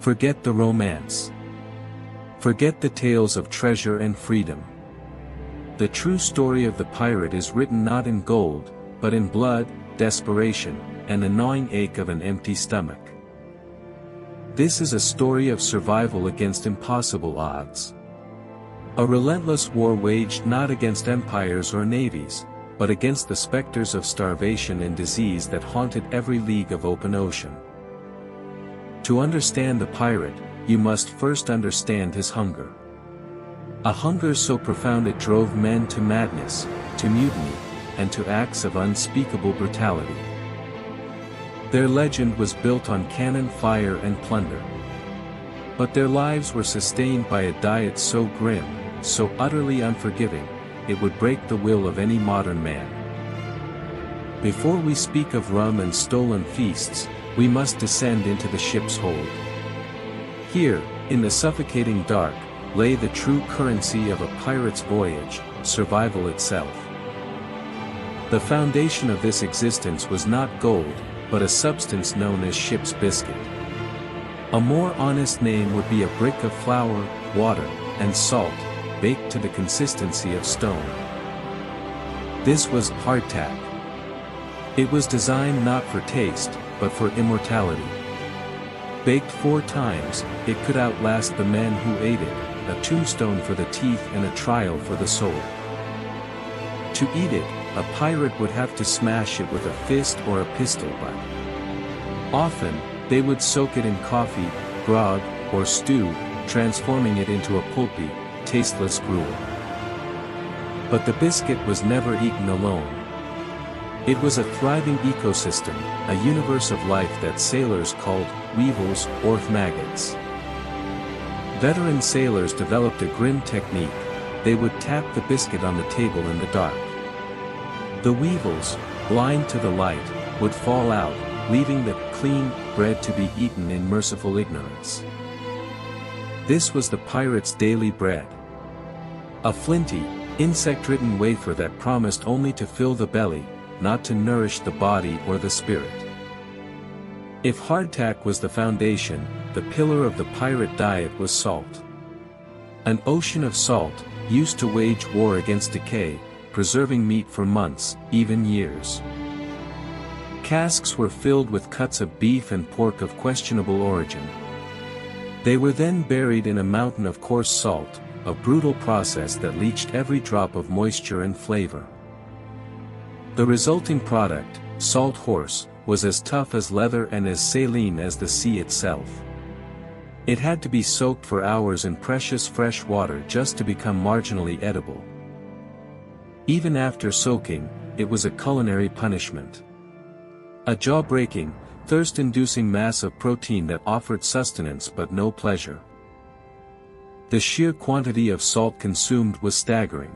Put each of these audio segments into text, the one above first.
Forget the romance. Forget the tales of treasure and freedom. The true story of the pirate is written not in gold, but in blood, desperation, and the gnawing ache of an empty stomach. This is a story of survival against impossible odds. A relentless war waged not against empires or navies, but against the specters of starvation and disease that haunted every league of open ocean. To understand the pirate, you must first understand his hunger. A hunger so profound it drove men to madness, to mutiny, and to acts of unspeakable brutality. Their legend was built on cannon fire and plunder. But their lives were sustained by a diet so grim, so utterly unforgiving, it would break the will of any modern man. Before we speak of rum and stolen feasts, we must descend into the ship's hold. Here, in the suffocating dark, lay the true currency of a pirate's voyage, survival itself. The foundation of this existence was not gold, but a substance known as ship's biscuit. A more honest name would be a brick of flour, water, and salt, baked to the consistency of stone. This was hardtack. It was designed not for taste, but for immortality. Baked 4 times, it could outlast the men who ate it, a tombstone for the teeth and a trial for the soul. To eat it, a pirate would have to smash it with a fist or a pistol butt. Often, they would soak it in coffee, grog, or stew, transforming it into a pulpy, tasteless gruel. But the biscuit was never eaten alone. It was a thriving ecosystem, a universe of life that sailors called weevils or maggots. Veteran sailors developed a grim technique. They would tap the biscuit on the table in the dark. The weevils, blind to the light, would fall out, leaving the clean bread to be eaten in merciful ignorance. This was the pirate's daily bread. A flinty, insect-ridden wafer that promised only to fill the belly, not to nourish the body or the spirit. If hardtack was the foundation, the pillar of the pirate diet was salt. An ocean of salt, used to wage war against decay, preserving meat for months, even years. Casks were filled with cuts of beef and pork of questionable origin. They were then buried in a mountain of coarse salt, a brutal process that leached every drop of moisture and flavor. The resulting product, salt horse, was as tough as leather and as saline as the sea itself. It had to be soaked for hours in precious fresh water just to become marginally edible. Even after soaking, it was a culinary punishment. A jaw-breaking, thirst-inducing mass of protein that offered sustenance but no pleasure. The sheer quantity of salt consumed was staggering.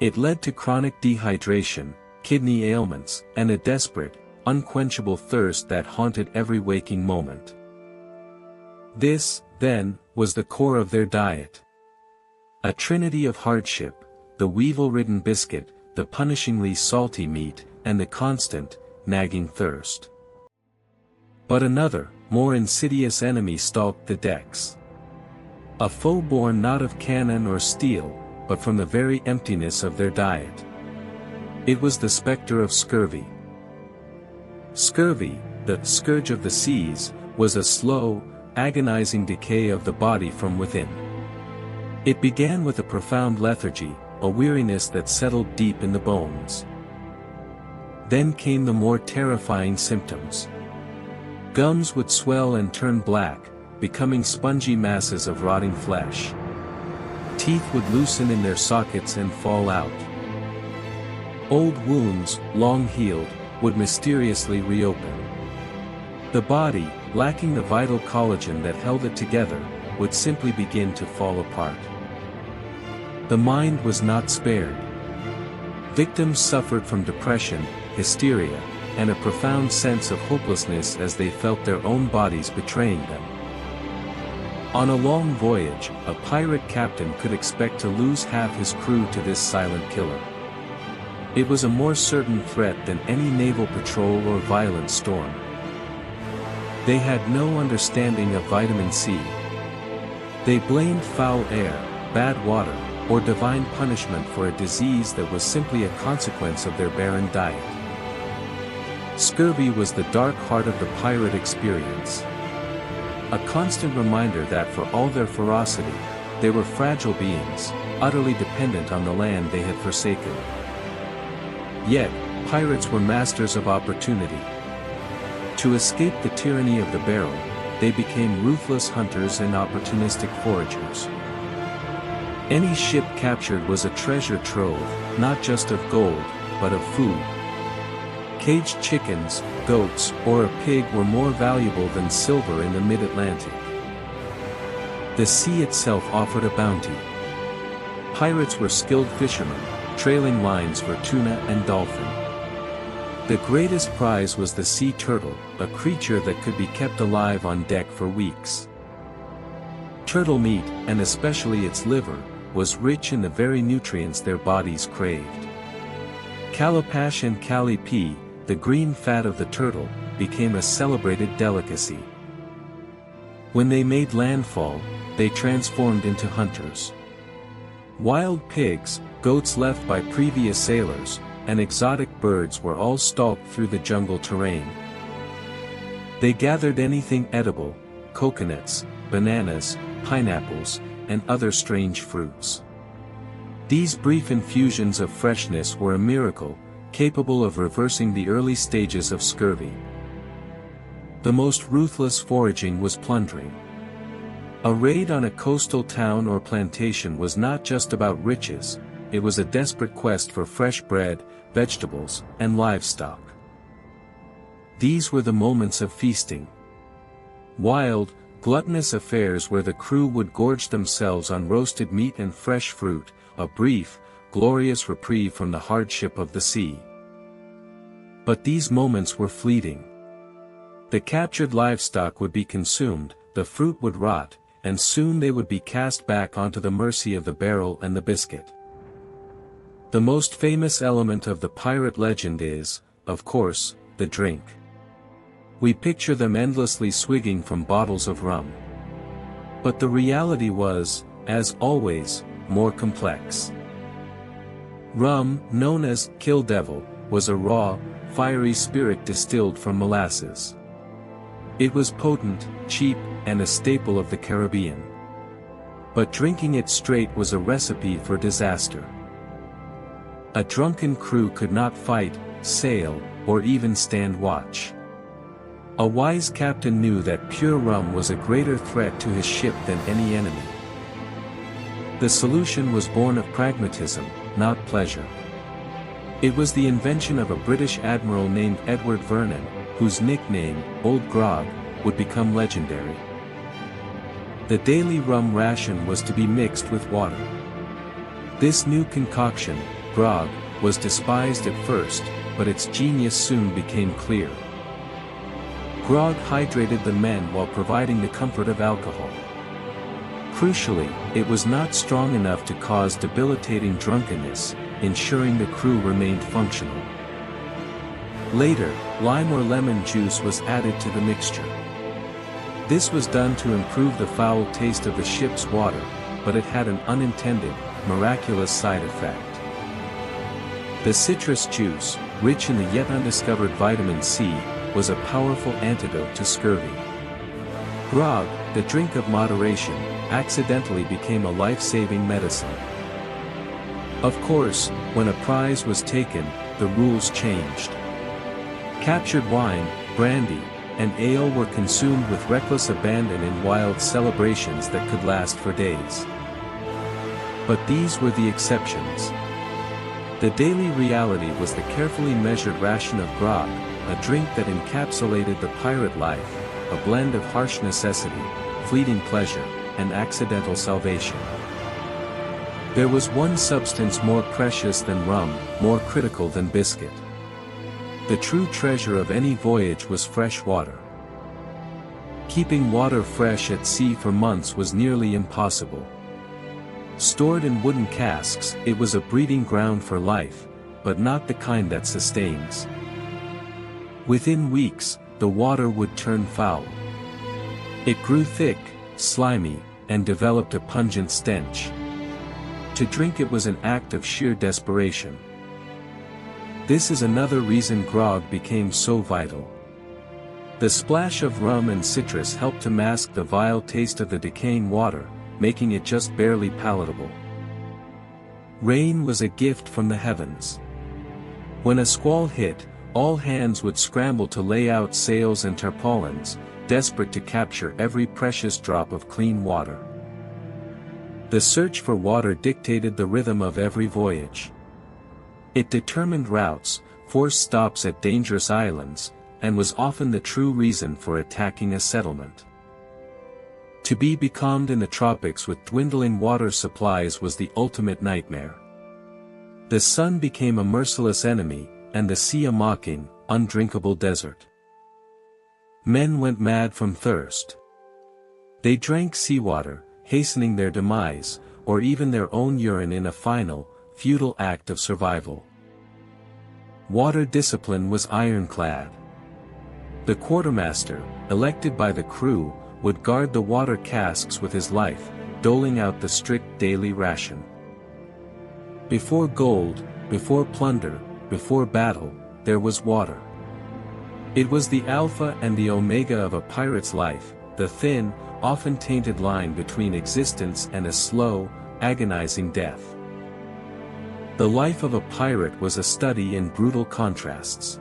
It led to chronic dehydration, kidney ailments, and a desperate, unquenchable thirst that haunted every waking moment. This, then, was the core of their diet. A trinity of hardship, the weevil-ridden biscuit, the punishingly salty meat, and the constant, nagging thirst. But another, more insidious enemy stalked the decks. A foe born not of cannon or steel, but from the very emptiness of their diet. It was the specter of scurvy. Scurvy, the scourge of the seas, was a slow, agonizing decay of the body from within. It began with a profound lethargy, a weariness that settled deep in the bones. Then came the more terrifying symptoms. Gums would swell and turn black, becoming spongy masses of rotting flesh. Teeth would loosen in their sockets and fall out. Old wounds, long healed, would mysteriously reopen. The body, lacking the vital collagen that held it together, would simply begin to fall apart. The mind was not spared. Victims suffered from depression, hysteria, and a profound sense of hopelessness as they felt their own bodies betraying them. On a long voyage, a pirate captain could expect to lose half his crew to this silent killer. It was a more certain threat than any naval patrol or violent storm. They had no understanding of vitamin C. They blamed foul air, bad water, or divine punishment for a disease that was simply a consequence of their barren diet. Scurvy was the dark heart of the pirate experience. A constant reminder that for all their ferocity, they were fragile beings, utterly dependent on the land they had forsaken. Yet, pirates were masters of opportunity. To escape the tyranny of the barrel, they became ruthless hunters and opportunistic foragers. Any ship captured was a treasure trove, not just of gold, but of food. Caged chickens, goats, or a pig were more valuable than silver in the mid-Atlantic. The sea itself offered a bounty. Pirates were skilled fishermen, trailing lines for tuna and dolphin. The greatest prize was the sea turtle, a creature that could be kept alive on deck for weeks. Turtle meat, and especially its liver, was rich in the very nutrients their bodies craved. Calapash and calipi, the green fat of the turtle, became a celebrated delicacy. When they made landfall, they transformed into hunters. Wild pigs, goats left by previous sailors, and exotic birds were all stalked through the jungle terrain. They gathered anything edible, coconuts, bananas, pineapples, and other strange fruits. These brief infusions of freshness were a miracle, capable of reversing the early stages of scurvy. The most ruthless foraging was plundering. A raid on a coastal town or plantation was not just about riches, it was a desperate quest for fresh bread, vegetables, and livestock. These were the moments of feasting. Wild, gluttonous affairs where the crew would gorge themselves on roasted meat and fresh fruit, a brief, glorious reprieve from the hardship of the sea. But these moments were fleeting. The captured livestock would be consumed, the fruit would rot, and soon they would be cast back onto the mercy of the barrel and the biscuit. The most famous element of the pirate legend is, of course, the drink. We picture them endlessly swigging from bottles of rum. But the reality was, as always, more complex. Rum, known as Kill Devil, was a raw, fiery spirit distilled from molasses. It was potent, cheap, and a staple of the Caribbean. But drinking it straight was a recipe for disaster. A drunken crew could not fight, sail, or even stand watch. A wise captain knew that pure rum was a greater threat to his ship than any enemy. The solution was born of pragmatism, not pleasure. It was the invention of a British admiral named Edward Vernon, whose nickname, Old Grog, would become legendary. The daily rum ration was to be mixed with water. This new concoction, grog, was despised at first, but its genius soon became clear. Grog hydrated the men while providing the comfort of alcohol. Crucially, it was not strong enough to cause debilitating drunkenness, ensuring the crew remained functional. Later, lime or lemon juice was added to the mixture. This was done to improve the foul taste of the ship's water, but it had an unintended, miraculous side effect. The citrus juice, rich in the yet undiscovered vitamin C, was a powerful antidote to scurvy. Grog, the drink of moderation, accidentally became a life-saving medicine. Of course, when a prize was taken, the rules changed. Captured wine, brandy, and ale were consumed with reckless abandon in wild celebrations that could last for days. But these were the exceptions. The daily reality was the carefully measured ration of grog, a drink that encapsulated the pirate life, a blend of harsh necessity, fleeting pleasure, and accidental salvation. There was one substance more precious than rum, more critical than biscuit. The true treasure of any voyage was fresh water. Keeping water fresh at sea for months was nearly impossible. Stored in wooden casks, it was a breeding ground for life, but not the kind that sustains. Within weeks, the water would turn foul. It grew thick, slimy, and developed a pungent stench. To drink it was an act of sheer desperation. This is another reason grog became so vital. The splash of rum and citrus helped to mask the vile taste of the decaying water, making it just barely palatable. Rain was a gift from the heavens. When a squall hit, all hands would scramble to lay out sails and tarpaulins, desperate to capture every precious drop of clean water. The search for water dictated the rhythm of every voyage. It determined routes, forced stops at dangerous islands, and was often the true reason for attacking a settlement. To be becalmed in the tropics with dwindling water supplies was the ultimate nightmare. The sun became a merciless enemy, and the sea a mocking, undrinkable desert. Men went mad from thirst. They drank seawater, hastening their demise, or even their own urine in a final, futile act of survival. Water discipline was ironclad. The quartermaster, elected by the crew, would guard the water casks with his life, doling out the strict daily ration. Before gold, before plunder, before battle, there was water. It was the alpha and the omega of a pirate's life, the thin, often tainted line between existence and a slow, agonizing death. The life of a pirate was a study in brutal contrasts.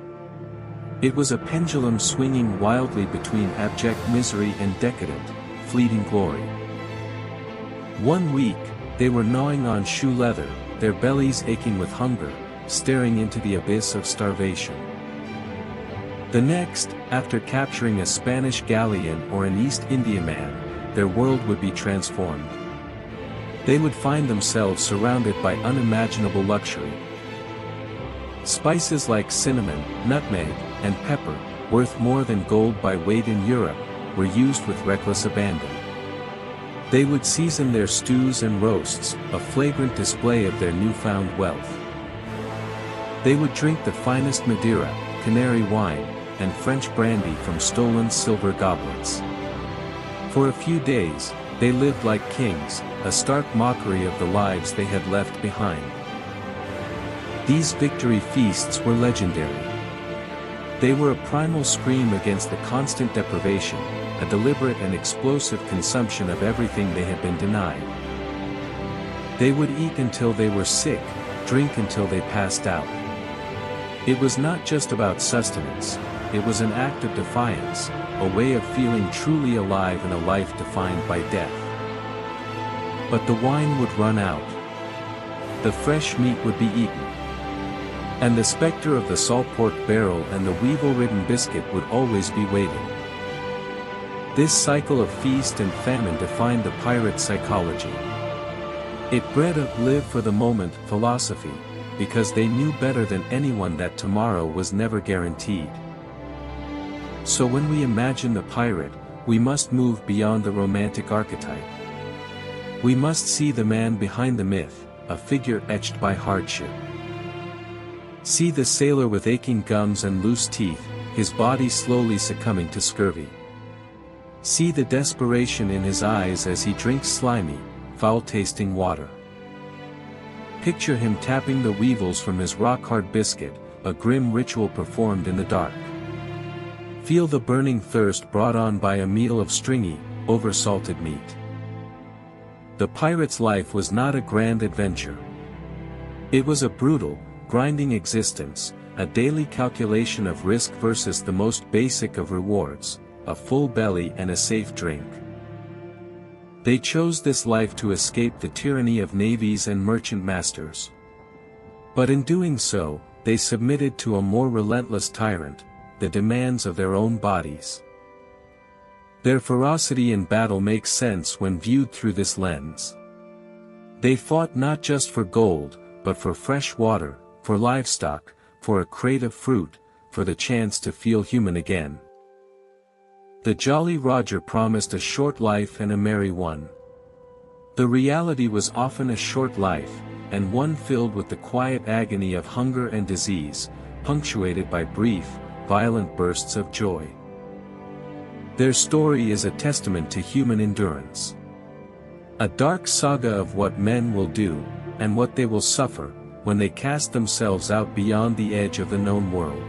It was a pendulum swinging wildly between abject misery and decadent, fleeting glory. One week, they were gnawing on shoe leather, their bellies aching with hunger, staring into the abyss of starvation. The next, after capturing a Spanish galleon or an East Indiaman, their world would be transformed. They would find themselves surrounded by unimaginable luxury. Spices like cinnamon, nutmeg, and pepper, worth more than gold by weight in Europe, were used with reckless abandon. They would season their stews and roasts, a flagrant display of their newfound wealth. They would drink the finest Madeira, Canary wine, and French brandy from stolen silver goblets. For a few days, they lived like kings, a stark mockery of the lives they had left behind. These victory feasts were legendary. They were a primal scream against the constant deprivation, a deliberate and explosive consumption of everything they had been denied. They would eat until they were sick, drink until they passed out. It was not just about sustenance, it was an act of defiance, a way of feeling truly alive in a life defined by death. But the wine would run out. The fresh meat would be eaten. And the specter of the salt pork barrel and the weevil-ridden biscuit would always be waiting. This cycle of feast and famine defined the pirate's psychology. It bred a live for the moment philosophy, because they knew better than anyone that tomorrow was never guaranteed. So when we imagine the pirate, we must move beyond the romantic archetype. We must see the man behind the myth, a figure etched by hardship. See the sailor with aching gums and loose teeth, his body slowly succumbing to scurvy. See the desperation in his eyes as he drinks slimy, foul-tasting water. Picture him tapping the weevils from his rock-hard biscuit, a grim ritual performed in the dark. Feel the burning thirst brought on by a meal of stringy, over-salted meat. The pirate's life was not a grand adventure. It was a brutal, grinding existence, a daily calculation of risk versus the most basic of rewards, a full belly and a safe drink. They chose this life to escape the tyranny of navies and merchant masters. But in doing so, they submitted to a more relentless tyrant, the demands of their own bodies. Their ferocity in battle makes sense when viewed through this lens. They fought not just for gold, but for fresh water, for livestock, for a crate of fruit, for the chance to feel human again. The Jolly Roger promised a short life and a merry one. The reality was often a short life, and one filled with the quiet agony of hunger and disease, punctuated by brief, violent bursts of joy. Their story is a testament to human endurance. A dark saga of what men will do, and what they will suffer, when they cast themselves out beyond the edge of the known world.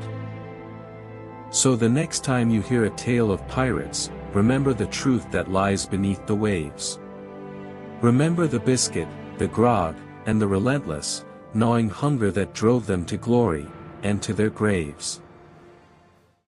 So the next time you hear a tale of pirates, remember the truth that lies beneath the waves. Remember the biscuit, the grog, and the relentless, gnawing hunger that drove them to glory, and to their graves.